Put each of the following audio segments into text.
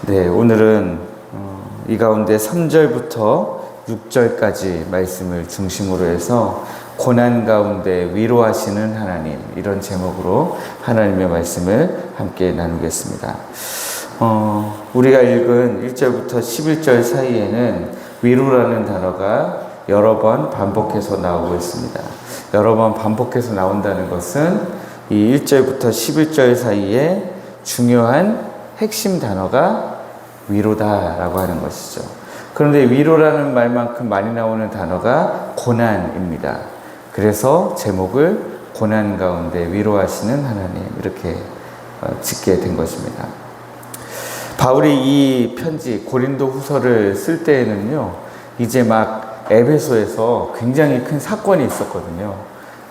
네, 오늘은 이 가운데 3절부터 6절까지 말씀을 중심으로 해서 고난 가운데 위로하시는 하나님, 이런 제목으로 하나님의 말씀을 함께 나누겠습니다. 우리가 읽은 1절부터 11절 사이에는 위로라는 단어가 여러 번 반복해서 나오고 있습니다. 여러 번 반복해서 나온다는 것은 이 1절부터 11절 사이에 중요한 핵심 단어가 위로다라고 하는 것이죠. 그런데 위로라는 말만큼 많이 나오는 단어가 고난입니다. 그래서 제목을 고난 가운데 위로하시는 하나님, 이렇게 짓게 된 것입니다. 바울이 이 편지 고린도 후서를 쓸 때에는요, 이제 막 에베소에서 굉장히 큰 사건이 있었거든요.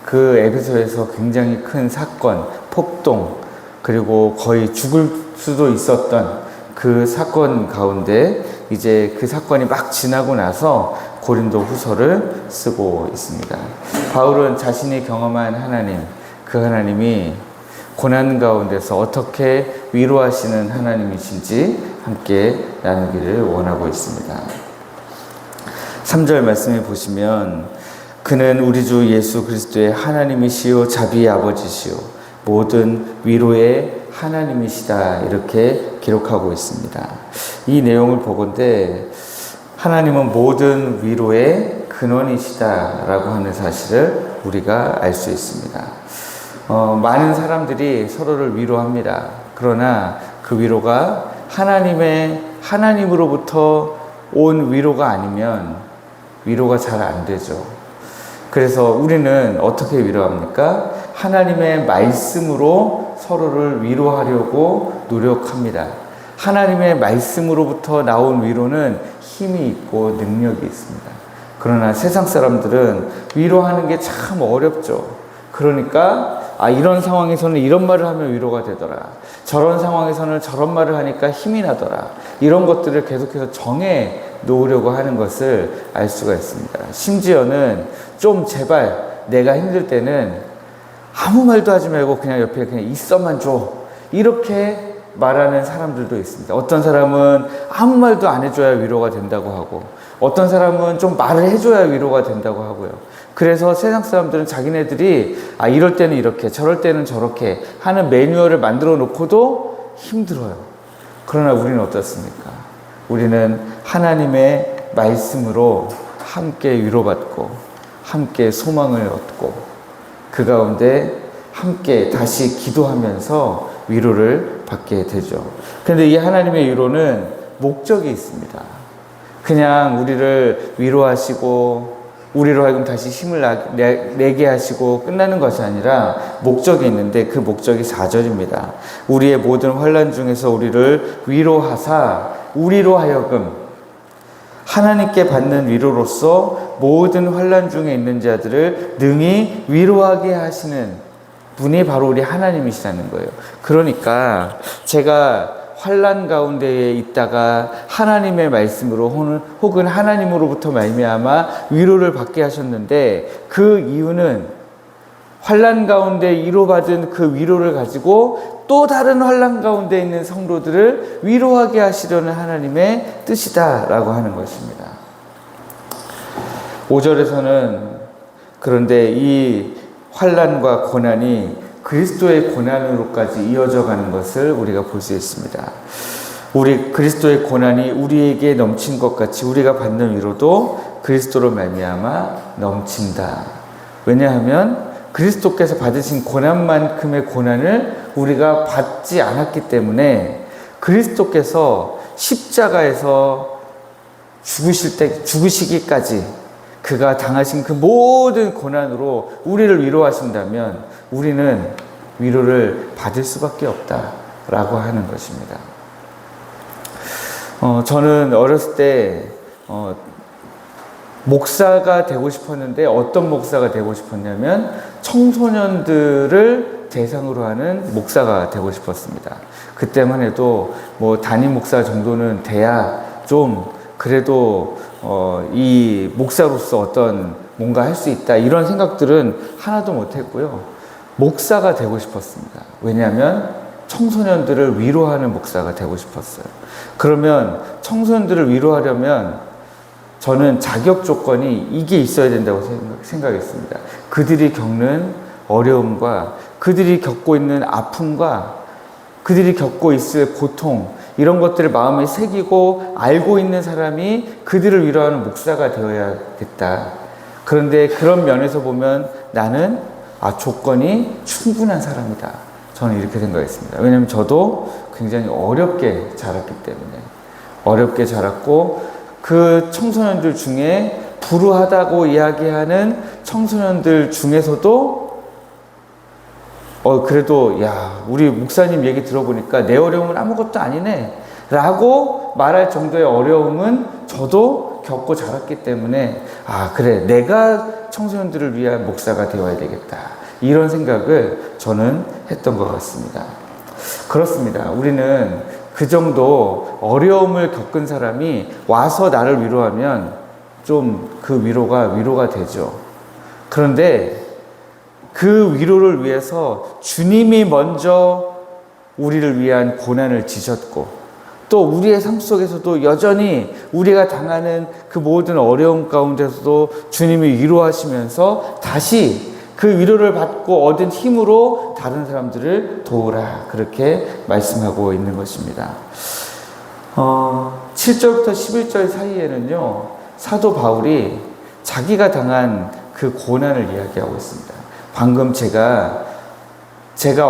그 에베소에서 굉장히 큰 사건, 폭동, 그리고 거의 죽을 수도 있었던 그 사건 가운데 이제 그 사건이 막 지나고 나서 고린도 후서를 쓰고 있습니다. 바울은 자신이 경험한 하나님, 그 하나님이 고난 가운데서 어떻게 위로하시는 하나님이신지 함께 나누기를 원하고 있습니다. 3절 말씀에 보시면 그는 우리 주 예수 그리스도의 하나님이시요 자비의 아버지시요 모든 위로의 하나님이시다, 이렇게 기록하고 있습니다. 이 내용을 보건대 하나님은 모든 위로의 근원이시다라고 하는 사실을 우리가 알 수 있습니다. 많은 사람들이 서로를 위로합니다. 그러나 그 위로가 하나님으로부터 온 위로가 아니면 위로가 잘 안 되죠. 그래서 우리는 어떻게 위로합니까? 하나님의 말씀으로 서로를 위로하려고 노력합니다. 하나님의 말씀으로부터 나온 위로는 힘이 있고 능력이 있습니다. 그러나 세상 사람들은 위로하는 게 참 어렵죠. 그러니까 이런 상황에서는 이런 말을 하면 위로가 되더라, 저런 상황에서는 저런 말을 하니까 힘이 나더라, 이런 것들을 계속해서 정해 놓으려고 하는 것을 알 수가 있습니다. 심지어는 좀 제발 내가 힘들 때는 아무 말도 하지 말고 그냥 옆에 그냥 있어만 줘, 이렇게 말하는 사람들도 있습니다. 어떤 사람은 아무 말도 안 해줘야 위로가 된다고 하고, 어떤 사람은 좀 말을 해줘야 위로가 된다고 하고요. 그래서 세상 사람들은 자기네들이 이럴 때는 이렇게 저럴 때는 저렇게 하는 매뉴얼을 만들어 놓고도 힘들어요. 그러나 우리는 어떻습니까? 우리는 하나님의 말씀으로 함께 위로받고 함께 소망을 얻고 그 가운데 함께 다시 기도하면서 위로를 받게 되죠. 그런데 이 하나님의 위로는 목적이 있습니다. 그냥 우리를 위로하시고 우리로 하여금 다시 힘을 내게 하시고 끝나는 것이 아니라 목적이 있는데, 그 목적이 4절입니다. 우리의 모든 환난 중에서 우리를 위로하사 우리로 하여금 하나님께 받는 위로로서 모든 환난 중에 있는 자들을 능히 위로하게 하시는 분이 바로 우리 하나님이시라는 거예요. 그러니까 제가 환난 가운데에 있다가 하나님의 말씀으로 혹은 하나님으로부터 말미암아 위로를 받게 하셨는데, 그 이유는 환난 가운데 위로받은 그 위로를 가지고 또 다른 환난 가운데 있는 성도들을 위로하게 하시려는 하나님의 뜻이다라고 하는 것입니다. 5절에서는 그런데 이 환난과 고난이 그리스도의 고난으로까지 이어져 가는 것을 우리가 볼 수 있습니다. 우리 그리스도의 고난이 우리에게 넘친 것 같이 우리가 받는 위로도 그리스도로 말미암아 넘친다. 왜냐하면 그리스도께서 받으신 고난만큼의 고난을 우리가 받지 않았기 때문에, 그리스도께서 십자가에서 죽으시기까지 그가 당하신 그 모든 고난으로 우리를 위로하신다면 우리는 위로를 받을 수밖에 없다라고 하는 것입니다. 저는 어렸을 때 목사가 되고 싶었는데, 어떤 목사가 되고 싶었냐면 청소년들을 대상으로 하는 목사가 되고 싶었습니다. 그때만 해도 담임 목사 정도는 돼야 좀 그래도 이 목사로서 어떤 뭔가 할 수 있다, 이런 생각들은 하나도 못했고요. 목사가 되고 싶었습니다. 왜냐하면 청소년들을 위로하는 목사가 되고 싶었어요. 그러면 청소년들을 위로하려면 저는 자격 조건이 이게 있어야 된다고 생각했습니다. 그들이 겪는 어려움과 그들이 겪고 있는 아픔과 그들이 겪고 있을 고통, 이런 것들을 마음에 새기고 알고 있는 사람이 그들을 위로하는 목사가 되어야겠다. 그런데 그런 면에서 보면 나는 조건이 충분한 사람이다. 저는 이렇게 생각했습니다. 왜냐하면 저도 굉장히 어렵게 자랐기 때문에, 어렵게 자랐고 그 청소년들 중에 불우하다고 이야기하는 청소년들 중에서도 그래도 우리 목사님 얘기 들어보니까 내 어려움은 아무것도 아니네 라고 말할 정도의 어려움은 저도 겪고 자랐기 때문에 그래, 내가 청소년들을 위한 목사가 되어야 되겠다, 이런 생각을 저는 했던 것 같습니다. 그렇습니다. 우리는 그 정도 어려움을 겪은 사람이 와서 나를 위로하면 좀 그 위로가 되죠. 그런데 그 위로를 위해서 주님이 먼저 우리를 위한 고난을 지셨고, 또 우리의 삶 속에서도 여전히 우리가 당하는 그 모든 어려움 가운데서도 주님이 위로하시면서 다시 그 위로를 받고 얻은 힘으로 다른 사람들을 도우라, 그렇게 말씀하고 있는 것입니다. 7절부터 11절 사이에는요, 사도 바울이 자기가 당한 그 고난을 이야기하고 있습니다. 방금 제가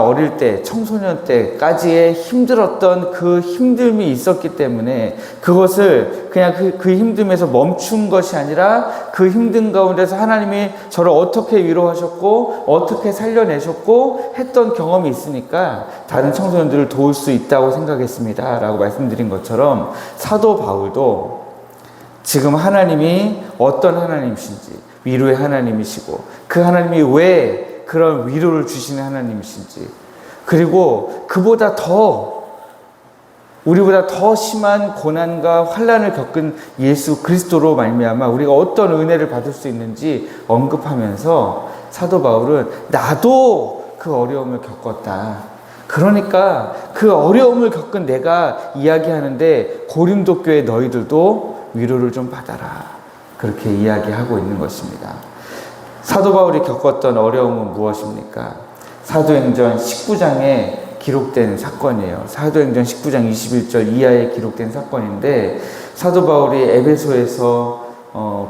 어릴 때, 청소년 때까지의 힘들었던 그 힘듦이 있었기 때문에 그것을 그냥 그 힘듦에서 멈춘 것이 아니라 그 힘든 가운데서 하나님이 저를 어떻게 위로하셨고 어떻게 살려내셨고 했던 경험이 있으니까 다른 청소년들을 도울 수 있다고 생각했습니다 라고 말씀드린 것처럼, 사도 바울도 지금 하나님이 어떤 하나님이신지, 위로의 하나님이시고 그 하나님이 왜 그런 위로를 주시는 하나님이신지, 그리고 우리보다 더 심한 고난과 환난을 겪은 예수 그리스도로 말미암아 우리가 어떤 은혜를 받을 수 있는지 언급하면서 사도 바울은 나도 그 어려움을 겪었다. 그러니까 그 어려움을 겪은 내가 이야기하는데 고린도 교회 너희들도 위로를 좀 받아라, 그렇게 이야기하고 있는 것입니다. 사도 바울이 겪었던 어려움은 무엇입니까? 사도행전 19장에 기록된 사건이에요. 사도행전 19장 21절 이하에 기록된 사건인데, 사도 바울이 에베소에서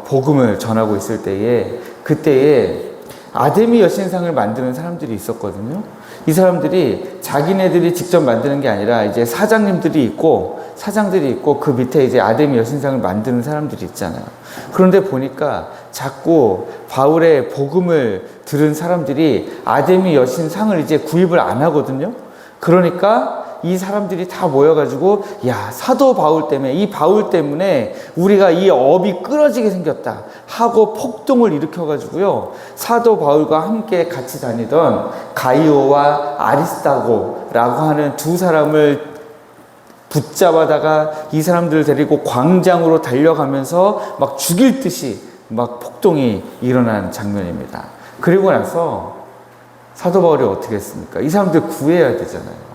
복음을 전하고 있을 때에, 그때에 아데미 여신상을 만드는 사람들이 있었거든요. 이 사람들이 자기네들이 직접 만드는 게 아니라 이제 사장들이 있고 그 밑에 이제 아데미 여신상을 만드는 사람들이 있잖아요. 그런데 보니까 자꾸 바울의 복음을 들은 사람들이 아데미 여신상을 이제 구입을 안 하거든요. 그러니까 이 사람들이 다 모여가지고 사도 바울 때문에, 이 바울 때문에 우리가 이 업이 끊어지게 생겼다 하고 폭동을 일으켜가지고요, 사도 바울과 함께 같이 다니던 가이오와 아리스타고라고 하는 두 사람을 붙잡아다가 이 사람들을 데리고 광장으로 달려가면서 막 죽일 듯이 막 폭동이 일어난 장면입니다. 그리고 나서 사도 바울이 어떻게 했습니까? 이 사람들 구해야 되잖아요.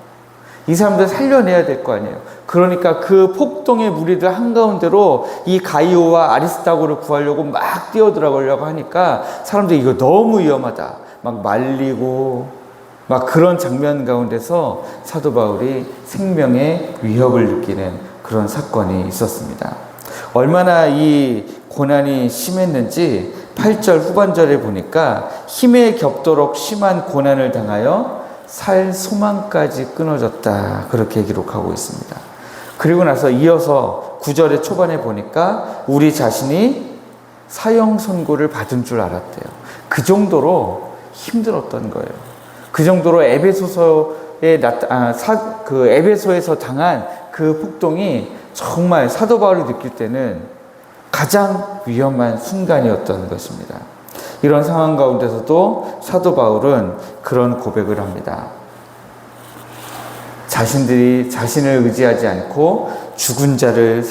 이 사람들 살려내야 될 거 아니에요. 그러니까 그 폭동의 무리들 한가운데로 이 가이오와 아리스타고를 구하려고 막 뛰어들어가려고 하니까 사람들이 이거 너무 위험하다 막 말리고 막 그런 장면 가운데서 사도 바울이 생명의 위협을 느끼는 그런 사건이 있었습니다. 얼마나 이 고난이 심했는지 8절 후반절에 보니까 힘에 겹도록 심한 고난을 당하여 살 소망까지 끊어졌다, 그렇게 기록하고 있습니다. 그리고 나서 이어서 9절의 초반에 보니까 우리 자신이 사형 선고를 받은 줄 알았대요. 그 정도로 힘들었던 거예요. 그 정도로 에베소에서 당한 그 폭동이 정말 사도 바울이 느낄 때는 가장 위험한 순간이었던 것입니다. 이런 상황 가운데서도 사도 바울은 그런 고백을 합니다. 자신들이 자신을 의지하지 않고 죽은 자를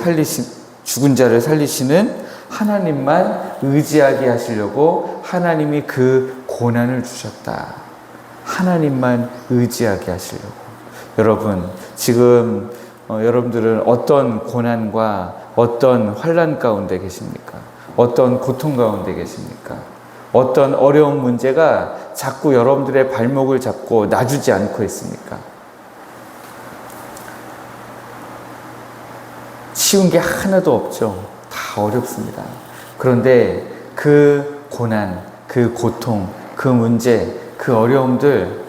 살리시는 하나님만 의지하게 하시려고 하나님이 그 고난을 주셨다. 하나님만 의지하게 하시려고. 여러분, 지금 여러분들은 어떤 고난과 어떤 환난 가운데 계십니까? 어떤 고통 가운데 계십니까? 어떤 어려운 문제가 자꾸 여러분들의 발목을 잡고 놔주지 않고 있습니까? 쉬운 게 하나도 없죠. 다 어렵습니다. 그런데 그 고난, 그 고통, 그 문제, 그 어려움들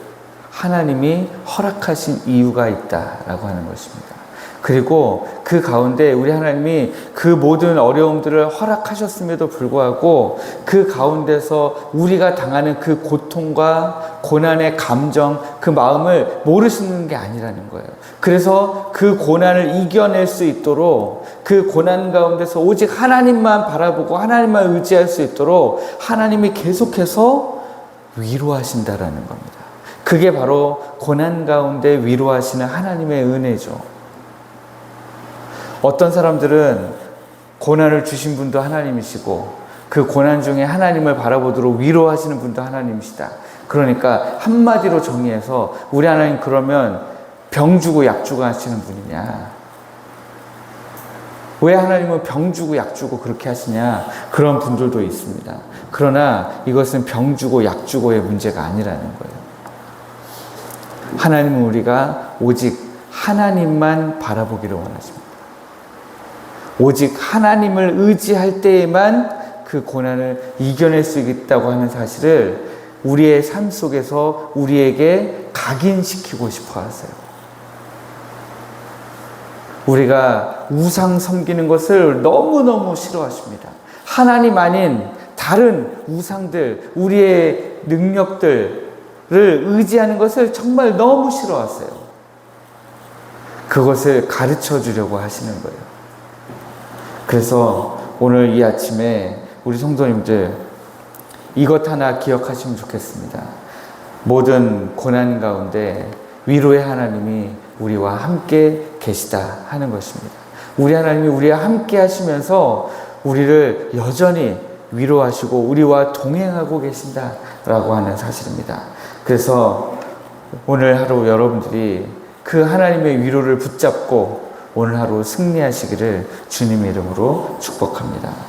하나님이 허락하신 이유가 있다라고 하는 것입니다. 그리고 그 가운데 우리 하나님이 그 모든 어려움들을 허락하셨음에도 불구하고 그 가운데서 우리가 당하는 그 고통과 고난의 감정, 그 마음을 모르시는 게 아니라는 거예요. 그래서 그 고난을 이겨낼 수 있도록 그 고난 가운데서 오직 하나님만 바라보고 하나님만 의지할 수 있도록 하나님이 계속해서 위로하신다라는 겁니다. 그게 바로 고난 가운데 위로하시는 하나님의 은혜죠. 어떤 사람들은 고난을 주신 분도 하나님이시고 그 고난 중에 하나님을 바라보도록 위로하시는 분도 하나님이시다. 그러니까 한마디로 정의해서 우리 하나님 그러면 병 주고 약 주고 하시는 분이냐? 왜 하나님은 병 주고 약 주고 그렇게 하시냐? 그런 분들도 있습니다. 그러나 이것은 병 주고 약 주고의 문제가 아니라는 거예요. 하나님은 우리가 오직 하나님만 바라보기를 원하십니다. 오직 하나님을 의지할 때에만 그 고난을 이겨낼 수 있다고 하는 사실을 우리의 삶 속에서 우리에게 각인시키고 싶어 하세요. 우리가 우상 섬기는 것을 너무너무 싫어하십니다. 하나님 아닌 다른 우상들, 우리의 능력들을 의지하는 것을 정말 너무 싫어하세요. 그것을 가르쳐 주려고 하시는 거예요. 그래서 오늘 이 아침에 우리 성도님들 이것 하나 기억하시면 좋겠습니다. 모든 고난 가운데 위로의 하나님이 우리와 함께 계시다 하는 것입니다. 우리 하나님이 우리와 함께 하시면서 우리를 여전히 위로하시고 우리와 동행하고 계신다라고 하는 사실입니다. 그래서 오늘 하루 여러분들이 그 하나님의 위로를 붙잡고 오늘 하루 승리하시기를 주님의 이름으로 축복합니다.